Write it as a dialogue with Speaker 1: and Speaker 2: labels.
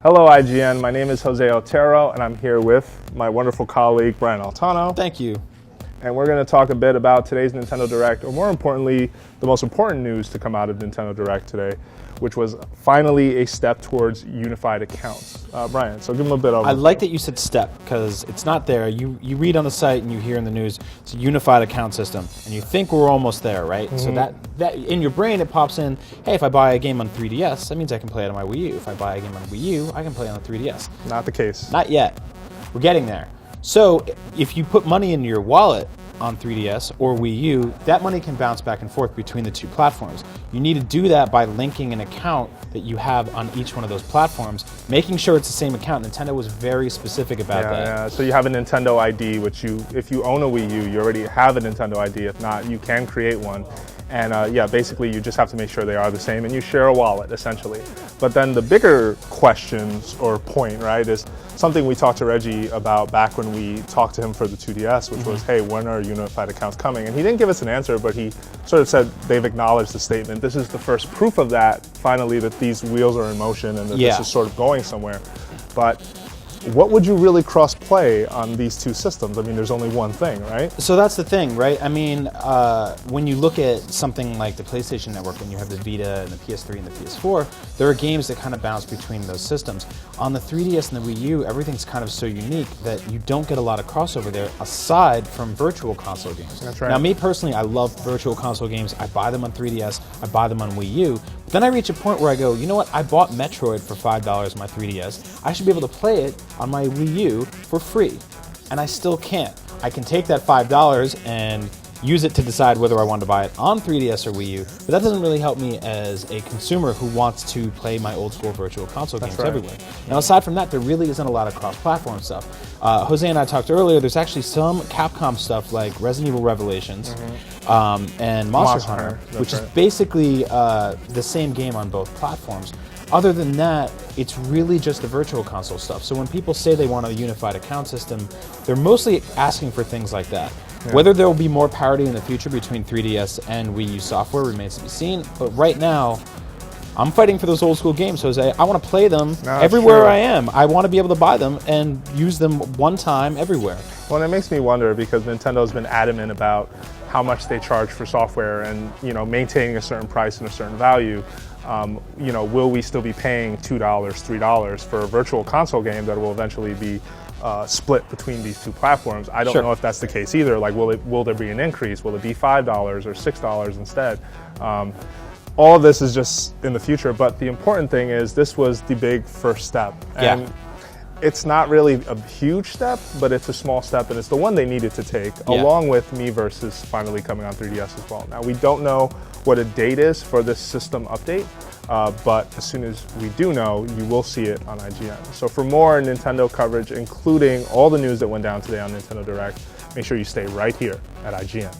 Speaker 1: Hello IGN, my name is Jose Otero and I'm here with my wonderful colleague Brian Altano.
Speaker 2: Thank you.
Speaker 1: And we're going to talk a bit about today's Nintendo Direct, or more importantly, the most important news to come out of Nintendo Direct today, which was finally a step towards unified accounts. Brian, so give them a bit of...
Speaker 2: I like that you said step, because it's not there. You read on the site and you hear in the news, it's a unified account system, and you think we're almost there, right? Mm-hmm. So that in your brain, it pops in, hey, if I buy a game on 3DS, that means I can play it on my Wii U. If I buy a game on Wii U, I can play it on the 3DS.
Speaker 1: Not the case.
Speaker 2: Not yet. We're getting there. So if you put money in your wallet on 3DS or Wii U, that money can bounce back and forth between the two platforms. You need to do that by linking an account that you have on each one of those platforms, making sure it's the same account. Nintendo was very specific about that.
Speaker 1: Yeah, so you have a Nintendo ID, which if you own a Wii U, you already have a Nintendo ID. If not, you can create one. And yeah, basically you just have to make sure they are the same and you share a wallet, essentially. But then the bigger questions or point, right, is something we talked to Reggie about back when we talked to him for the 2DS, which was, hey, when are unified accounts coming? And he didn't give us an answer, but he sort of said they've acknowledged the statement. This is the first proof of that, finally, that these wheels are in motion and that this is sort of going somewhere. But what would you really cross-play on these two systems? I mean, there's only one thing, right?
Speaker 2: So that's the thing, right? I mean, when you look at something like the PlayStation Network, when you have the Vita and the PS3 and the PS4, there are games that kind of bounce between those systems. On the 3DS and the Wii U, everything's kind of so unique that you don't get a lot of crossover there, aside from virtual console games.
Speaker 1: That's right.
Speaker 2: Now, me personally, I love virtual console games. I buy them on 3DS, I buy them on Wii U. But then I reach a point where I go, you know what? I bought Metroid for $5 on my 3DS. I should be able to play it on my Wii U for free. And I still can't. I can take that $5 and use it to decide whether I want to buy it on 3DS or Wii U, but that doesn't really help me as a consumer who wants to play my old school virtual console games everywhere. Now, aside from that, there really isn't a lot of cross-platform stuff. Jose and I talked earlier, there's actually some Capcom stuff like Resident Evil Revelations and Monster Hunter, which is basically the same game on both platforms. Other than that, it's really just the virtual console stuff. So when people say they want a unified account system, they're mostly asking for things like that. Yeah. Whether there will be more parity in the future between 3DS and Wii U software remains to be seen, but right now, I'm fighting for those old school games, Jose. I want to play them everywhere I am. I want to be able to buy them and use them one time everywhere.
Speaker 1: Well, and it makes me wonder, because Nintendo's been adamant about how much they charge for software and, you know, maintaining a certain price and a certain value. You know, will we still be paying $2, $3 for a virtual console game that will eventually be split between these two platforms? I don't know if that's the case either. Like, will there be an increase? Will it be $5 or $6 instead? All of this is just in the future, but the important thing is this was the big first step. And it's not really a huge step, but it's a small step, and it's the one they needed to take, along with Miiverse finally coming on 3DS as well. Now, we don't know what a date is for this system update, but as soon as we do know, you will see it on IGN. So for more Nintendo coverage, including all the news that went down today on Nintendo Direct, make sure you stay right here at IGN.